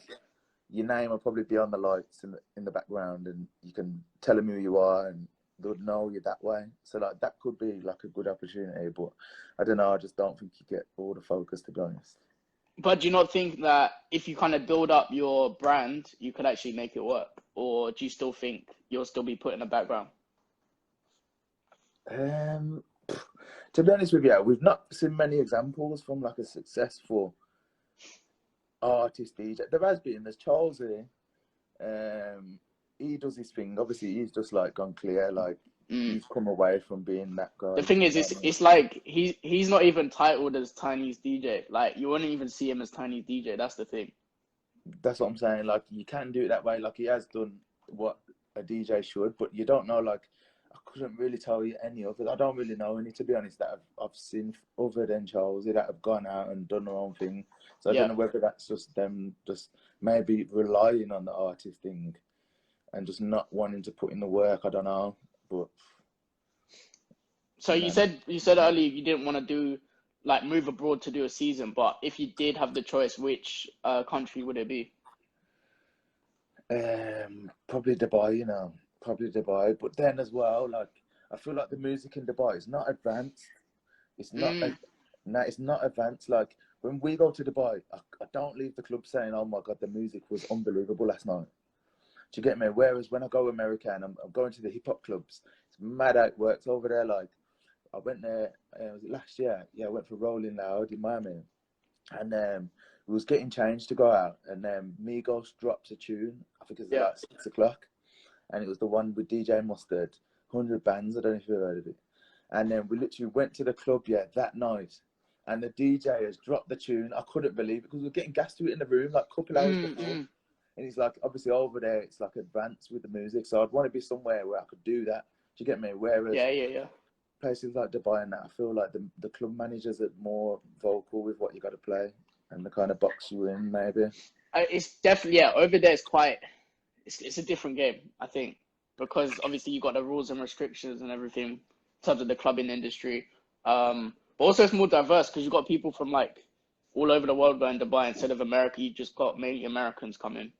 Your name will probably be on the lights in the background, and you can tell them who you are, and they'll know you that way. So like, that could be like a good opportunity. But I don't know. I just don't think you get all the focus, to be honest. But do you not think that if you kind of build up your brand, you could actually make it work, or do you still think you'll still be put in the background? To be honest with you, we've not seen many examples from like a successful artist DJ. There has been. There's Charles here. He does his thing. Obviously, he's just like gone clear. Like, he's come away from being that guy. The thing is, it's like he's not even titled as Tiny's DJ. Like, you wouldn't even see him as Tiny's DJ. That's the thing. That's what I'm saying. Like, you can do it that way. Like, he has done what a DJ should, but you don't know. Like, I couldn't really tell you any of it. I don't really know any, to be honest, that I've seen other than Charles that have gone out and done their own thing. So I don't know whether that's just them just maybe relying on the artist thing and just not wanting to put in the work. I don't know. But so you said earlier you didn't want to do like move abroad to do a season, but if you did have the choice, which country would it be? Probably Dubai, you know. Probably Dubai, but then as well, like, I feel like the music in Dubai is not advanced. It's not. No, it's not advanced. Like when we go to Dubai, I don't leave the club saying, "Oh my God, the music was unbelievable last night." Do you get me? Whereas when I go to America and I'm going to the hip hop clubs, it's mad how it works over there. Like I went there, was it last year? Yeah, I went for Rolling Loud in Miami, and we was getting changed to go out, and Migos drops a tune. I think it was about 6 o'clock, and it was the one with DJ Mustard, 100 Bands. I don't know if you've heard of it. And then we literally went to the club, that night, and the DJ has dropped the tune. I couldn't believe it because we were getting gas to it in the room like a couple hours before. And it's like, obviously over there, it's like advanced with the music. So I'd want to be somewhere where I could do that. Do you get me? Whereas places like Dubai and that, I feel like the club managers are more vocal with what you got to play and the kind of box you in, maybe. It's definitely, over there it's a different game, I think, because obviously you got the rules and restrictions and everything in terms of the clubbing industry. But also it's more diverse because you've got people from like all over the world going to Dubai. Instead of America, you just got mainly Americans coming.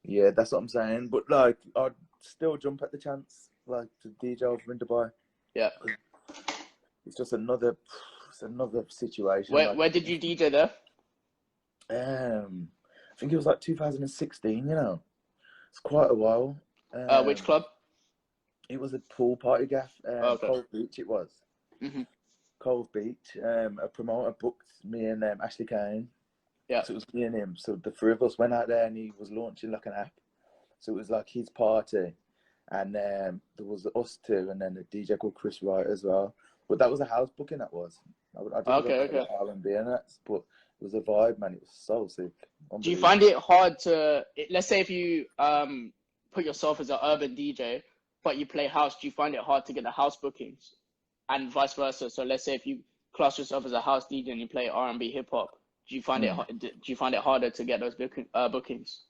Yeah, that's what I'm saying. But like, I'd still jump at the chance, like to DJ over in Dubai. Yeah. It's just another situation. Where did you DJ there? I think it was like 2016. You know, it's quite a while. Which club? It was a pool party gaff. Okay. Cove Beach. It was. Cove Beach. A promoter booked me and Ashley Kane. Yeah. So it was me and him. So the three of us went out there, and he was launching like an app. So it was like his party, and there was us two, and then a DJ called Chris Wright as well. But that was a house booking. That was. I did R&B and that, but it was a vibe, man. It was so sick. Do you find it hard to? Let's say if you put yourself as an urban DJ, but you play house, do you find it hard to get the house bookings, and vice versa? So let's say if you class yourself as a house DJ and you play R&B hip hop. Do you find it harder to get those bookings?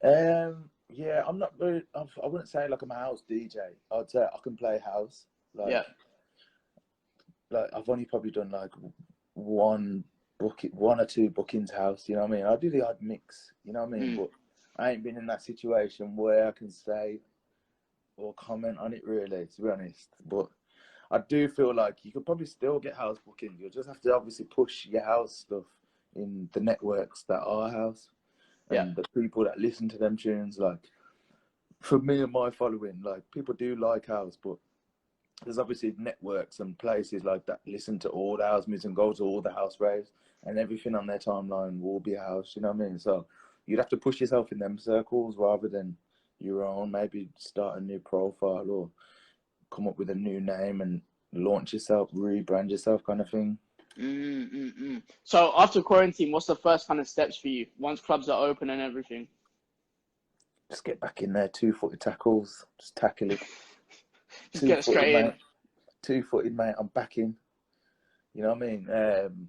Yeah, I'm not very. I wouldn't say like I'm a house DJ. I'd say I can play house. Like I've only probably done like one or two bookings house. You know what I mean? I do the odd mix. You know what I mean? But I ain't been in that situation where I can say or comment on it really, to be honest. But I do feel like you could probably still get house bookings. You'll just have to obviously push your house stuff in the networks that are house and the people that listen to them tunes. Like for me and my following, like people do like house, but there's obviously networks and places like that listen to all the house music and go to all the house raves, and everything on their timeline will be house. You know what I mean? So you'd have to push yourself in them circles rather than your own. Maybe start a new profile or come up with a new name and launch yourself, rebrand yourself, kind of thing. So after quarantine, what's the first kind of steps for you once clubs are open and everything? Just get back in there, 2-footed tackles, just tackle it. Just get straight in. 2-footed, mate. I'm back in. You know what I mean?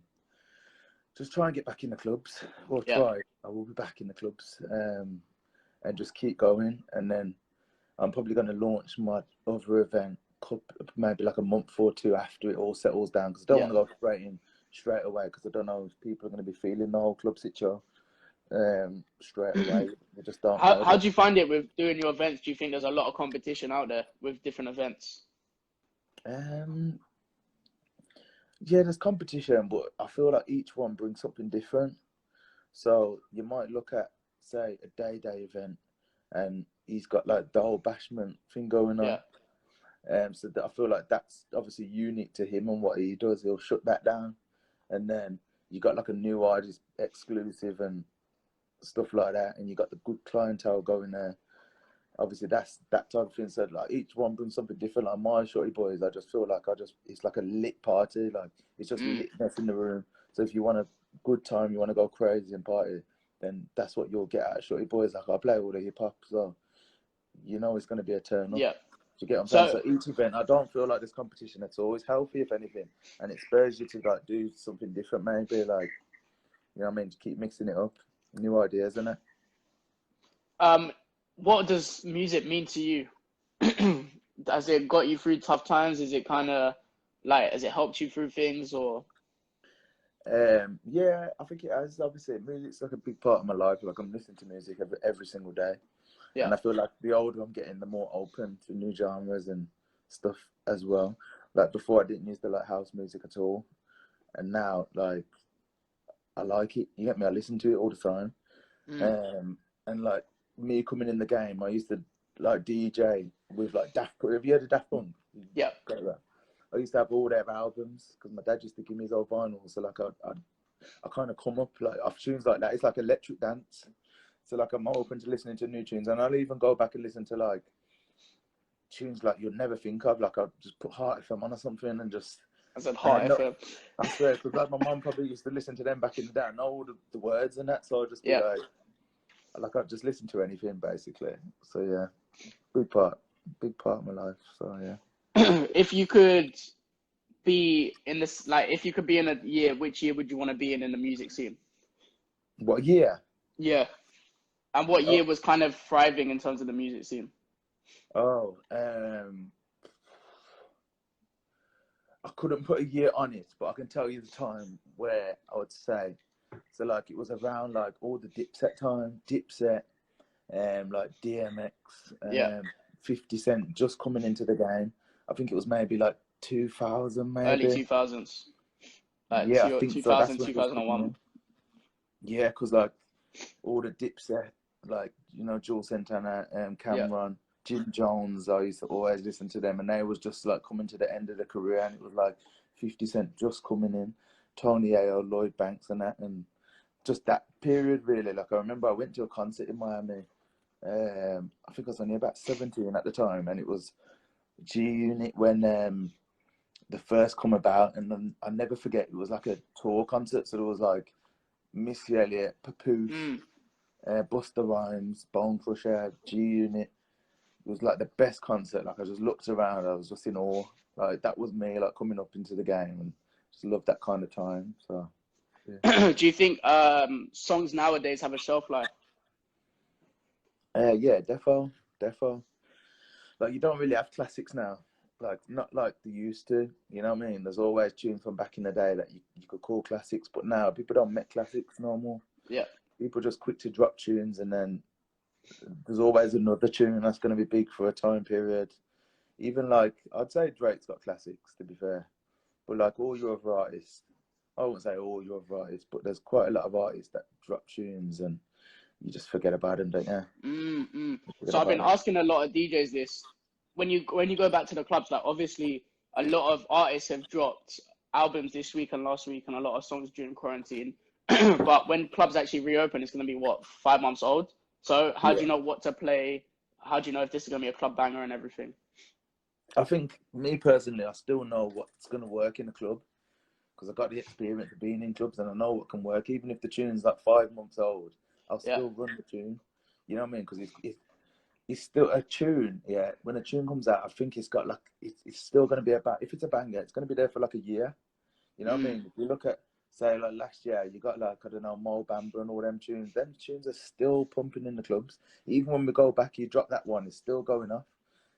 Just try and get back in the clubs. Or try. I will be back in the clubs. And just keep going. And then I'm probably going to launch my other event maybe like a month or two after it all settles down, because I don't want to go straight away, because I don't know if people are going to be feeling the whole club situation straight away. We just don't know. How do you find it with doing your events? Do you think there's a lot of competition out there with different events? Yeah, there's competition, but I feel like each one brings something different. So you might look at, say, a day event, and he's got like the whole bashment thing going on. So I feel like that's obviously unique to him and what he does. He'll shut that down, and then you got like a new artist exclusive and stuff like that, and you got the good clientele going there. Obviously, that's that type of thing. So like each one brings something different. Like my Shorty Boys, I just feel like it's like a lit party. Like it's just litness in the room. So if you want a good time, you want to go crazy and party, then that's what you'll get at Shorty Boys. Like I play all the hip hop, so you know it's going to be a turn up. Yeah. Do you get what I'm saying? So each event, I don't feel like there's competition. It's always healthy, if anything, and it spurs you to like do something different, maybe, like, you know what I mean, to keep mixing it up, new ideas, isn't it? What does music mean to you? Has it got you through tough times? Is it kind of like, has it helped you through things, or? Yeah, I think it has. Obviously, music's like a big part of my life. Like I'm listening to music every single day. And I feel like the older I'm getting, the more open to new genres and stuff as well. Like before, I didn't used to like house music at all, and now like I like it. You get me? I listen to it all the time. And like me coming in the game, I used to like DJ with like Daft Punk. Have you heard of Daft Punk? Yeah. I used to have all their albums because my dad used to give me his old vinyl. So like I kind of come up like off tunes like that. It's like electric dance. So like I'm open to listening to new tunes, and I'll even go back and listen to like tunes like you'll never think of. Like I'll just put Heart FM on or something and just. I said Heart FM. I swear, because like my mum probably used to listen to them back in the day. I know all the words and that, so I'll just be like I'd just listen to anything basically. So yeah, big part of my life. So yeah. If you could be in this, like, if you could be in a year, which year would you want to be in the music scene? What year? Yeah. And what year was kind of thriving in terms of the music scene? I couldn't put a year on it, but I can tell you the time where I would say. So like it was around like all the Dipset time, like DMX, 50 Cent just coming into the game. I think it was maybe like 2000, maybe. Early 2000s. Like yeah, I think 2000, so. That's 2001. Yeah, because like all the Dipset, like, you know, Jules Santana and Cameron, Jim Jones, I used to always listen to them, and they was just like coming to the end of their career, and it was like 50 Cent just coming in, Tony Ayo, Lloyd Banks and that, and just that period really. Like I remember I went to a concert in Miami. I think I was only about 17 at the time, and it was G Unit when the first come about, and then I'll never forget, it was like a tour concert, so there was like Missy Elliott, Papoose, Busta Rhymes, Bone Crusher, G Unit. It was like the best concert. Like I just looked around, I was just in awe. Like that was me, like coming up into the game, and just loved that kind of time. So yeah. Do you think songs nowadays have a shelf life? Yeah, defo. Like you don't really have classics now. Like not like they used to. You know what I mean? There's always tunes from back in the day that you could call classics, but now people don't make classics no more. Yeah. People just quick to drop tunes, and then there's always another tune that's going to be big for a time period. Even like, I'd say Drake's got classics, to be fair. But like all your other artists, I wouldn't say all your other artists, but there's quite a lot of artists that drop tunes and you just forget about them, don't you? So I've been asking a lot of DJs this. When you go back to the clubs, like obviously a lot of artists have dropped albums this week and last week, and a lot of songs during quarantine. But when clubs actually reopen, it's going to be, what, 5 months old? So how do you know what to play? How do you know if this is going to be a club banger and everything? I think, me personally, I still know what's going to work in a club because I've got the experience of being in clubs, and I know what can work. Even if the tune's like 5 months old, I'll still run the tune. You know what I mean? Because it's still a tune. Yeah, when a tune comes out, I think it's got like, it's still going to be about, if it's a banger, it's going to be there for like a year. You know what I mean? If you look at, say, like last year, you got like, I don't know, Mo Bamba and all them tunes. Them tunes are still pumping in the clubs. Even when we go back, you drop that one, it's still going off.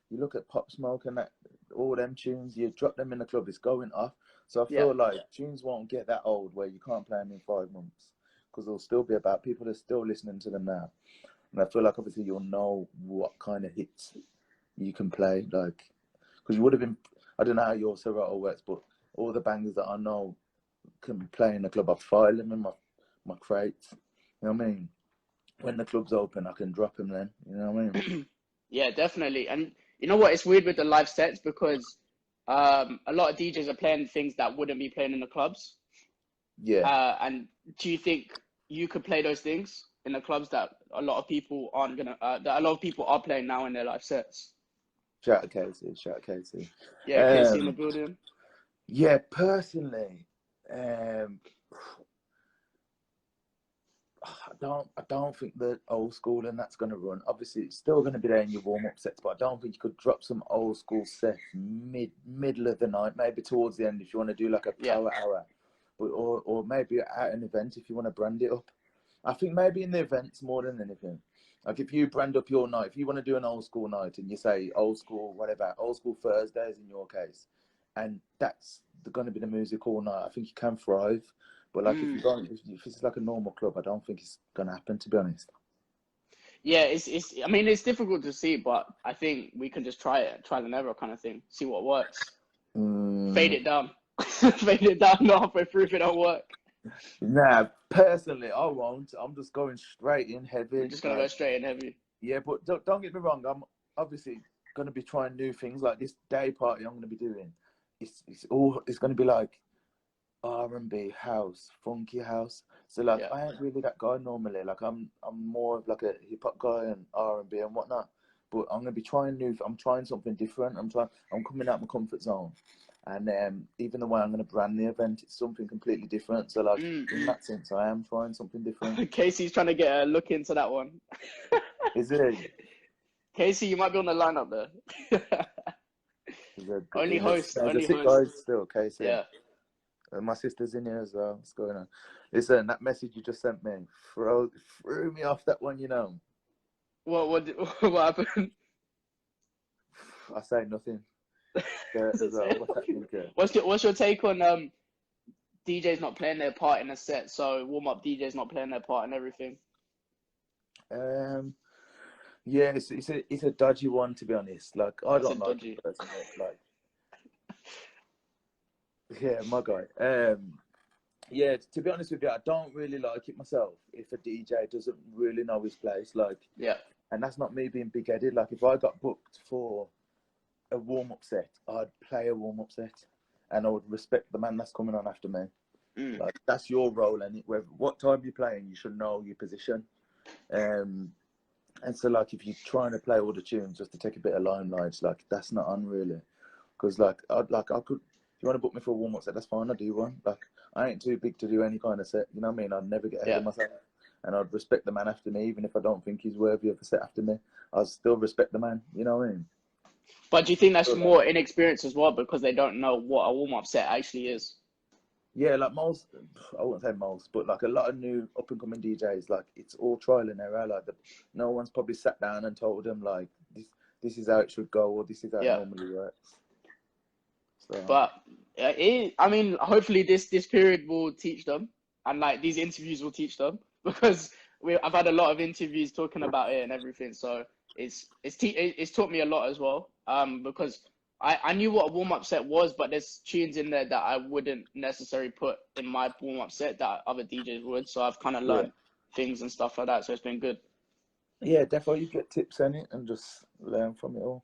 You look at Pop Smoke and that, all them tunes, you drop them in the club, it's going off. So I feel like tunes won't get that old where you can't play them in 5 months, because they'll still be about, people are still listening to them now. And I feel like obviously you'll know what kind of hits you can play, like, because you would have been, I don't know how your Serato works, but all the bangers that I know can be playing in the club, I file them in my crates. You know what I mean? When the club's open, I can drop them then. You know what I mean? Yeah, definitely. And you know what? It's weird with the live sets because a lot of DJs are playing things that wouldn't be playing in the clubs. Yeah. And do you think you could play those things in the clubs that a lot of people aren't gonna? That a lot of people are playing now in their live sets. Shout out Casey. Yeah, Casey in the building. Yeah, personally, I don't think that old school and that's going to run. Obviously, it's still going to be there in your warm-up sets, but I don't think you could drop some old school sets middle of the night, maybe towards the end if you want to do like a power hour, or maybe at an event if you want to brand it up. I think maybe in the events more than anything. Like if you brand up your night, if you want to do an old school night and you say old school, whatever, old school Thursdays in your case, and that's going to be the music all night, I think you can thrive. But like if you don't, if it's like a normal club, I don't think it's going to happen, to be honest. Yeah, it's. I mean, it's difficult to see, but I think we can just try it, trial and error kind of thing, see what works. Fade it down. Fade it down halfway through if it don't work. Nah, personally, I won't. I'm just going straight in heavy. We're just going to go straight in heavy. Yeah, but don't get me wrong. I'm obviously going to be trying new things. Like this day party I'm going to be doing. It's going to be like R&B house, funky house. So like I ain't really that guy normally. Like I'm more of like a hip hop guy and R&B and whatnot. But I'm gonna be trying I'm trying something different. I'm coming out of my comfort zone, and even the way I'm gonna brand the event, it's something completely different. So like in that sense, I am trying something different. Casey's trying to get a look into that one. Is it? Casey, you might be on the lineup there. Only host. There's a sick guy still, Casey. Yeah. My sister's in here as well. What's going on? Listen, that message you just sent me threw me off that one, you know. What happened? I say nothing. What's your take on DJs not playing their part in a set? So warm up DJs not playing their part and everything. Yeah, it's a dodgy one, to be honest. Like I don't like it personally. Like, yeah, my guy. Yeah, to be honest with you, I don't really like it myself. If a DJ doesn't really know his place, like and that's not me being big-headed. Like if I got booked for a warm-up set, I'd play a warm-up set, and I would respect the man that's coming on after me. Like that's your role, and what time you're playing, you should know your position. And so like if you're trying to play all the tunes just to take a bit of limelight, like that's not on really. Because like I could, if you want to book me for a warm-up set, that's fine. I'll do one. Like I ain't too big to do any kind of set. You know what I mean? I'd never get ahead of myself. And I'd respect the man after me, even if I don't think he's worthy of a set after me. I'll still respect the man. You know what I mean? But do you think that's more inexperience as well because they don't know what a warm-up set actually is? Yeah, like most, I wouldn't say most, but like a lot of new up-and-coming DJs, like it's all trial and error. Like no one's probably sat down and told them like this is how it should go or this is how it normally works. So. But I mean, hopefully this period will teach them, and like these interviews will teach them because I've had a lot of interviews talking about it and everything. So it's taught me a lot as well. Because I knew what a warm-up set was, but there's tunes in there that I wouldn't necessarily put in my warm-up set that other DJs would. So I've kind of learned things and stuff like that. So it's been good. Yeah, definitely. You get tips in it and just learn from it all.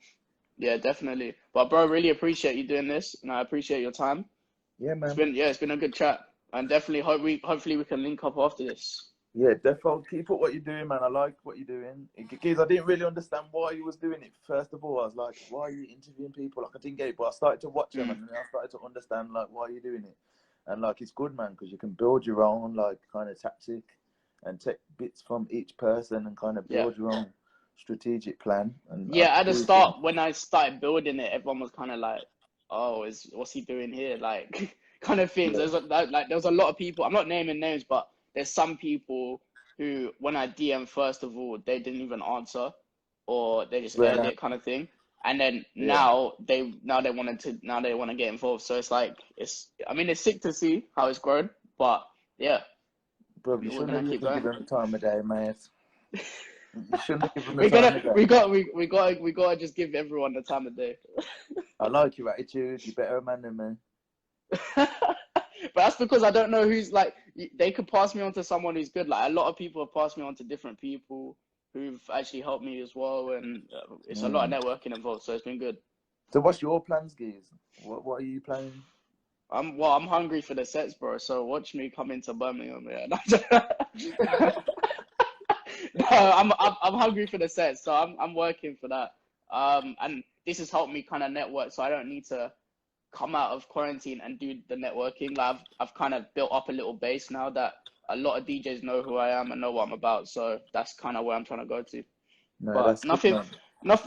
Yeah, definitely. But bro, really appreciate you doing this, and I appreciate your time. Yeah, man. It's been a good chat, and definitely hopefully we can link up after this. Yeah, definitely. Keep up what you're doing, man. I like what you're doing. Because I didn't really understand why you was doing it. First of all, I was like, why are you interviewing people? Like, I didn't get it, but I started to watch them, and then I started to understand, like, why you're doing it. And, like, it's good, man, because you can build your own, like, kind of tactic and take bits from each person and kind of build your own strategic plan. And at the start, when I started building it, everyone was kind of like, oh, what's he doing here? Like, kind of things. There was a lot of people, I'm not naming names, but there's some people who, when I DM first of all, they didn't even answer, or they just aired it, kind of thing. And then now they want to get involved. So it's like it's sick to see how it's grown, but yeah. Bro, you shouldn't give them time of day, mate. You shouldn't give them we gotta just give everyone the time of day. I like your attitude. You're better man than me. But that's because I don't know who's like. They could pass me on to someone who's good. Like a lot of people have passed me on to different people who've actually helped me as well, and it's a lot of networking involved. So it's been good. So what's your plans, Giz? What are you planning? I'm hungry for the sets, bro. So watch me come into Birmingham. Yeah. No, I'm hungry for the sets, so I'm working for that. And this has helped me kind of network, so I don't need to come out of quarantine and do the networking. Like I've kind of built up a little base now that a lot of DJs know who I am and know what I'm about. So that's kind of where I'm trying to go to. No, but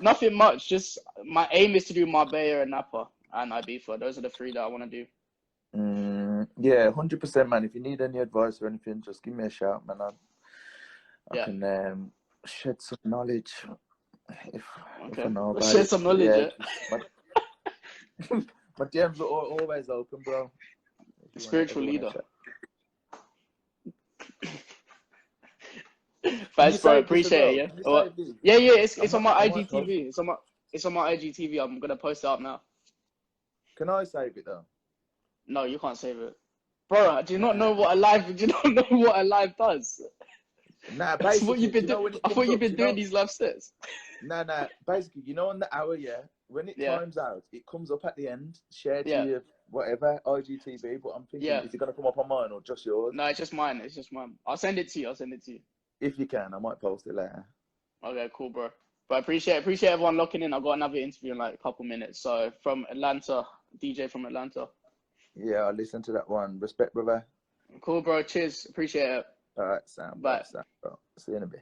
nothing much. Just my aim is to do Marbella and Napa and Ibiza. Those are the three that I want to do. Yeah, 100%, man. If you need any advice or anything, just give me a shout, man. I can shed some knowledge if I know about shed some knowledge. My DMs are always open, bro. Spiritual leader. Thanks, bro. Appreciate it. Yeah. It's on my IGTV. It's on my IGTV. I'm gonna post it up now. Can I save it though? No, you can't save it, bro. Do you not know what a live? Do you not know what a live does? Nah, That's what basically, you've been you know doing. when it I comes thought you've up, been doing these live sets. Nah. Basically, you know, on the hour, yeah, when it Yeah. times out, it comes up at the end. Share to Yeah. your whatever IGTV. But I'm thinking, Yeah. is it gonna come up on mine or just yours? No, it's just mine. It's just mine. I'll send it to you. If you can, I might post it later. Okay, cool, bro. But I appreciate everyone locking in. I've got another interview in like a couple minutes. So from Atlanta, DJ from Atlanta. Yeah, I'll listen to that one. Respect, brother. Cool, bro. Cheers. Appreciate it. All right, sound, Bye. bro. See you in a bit.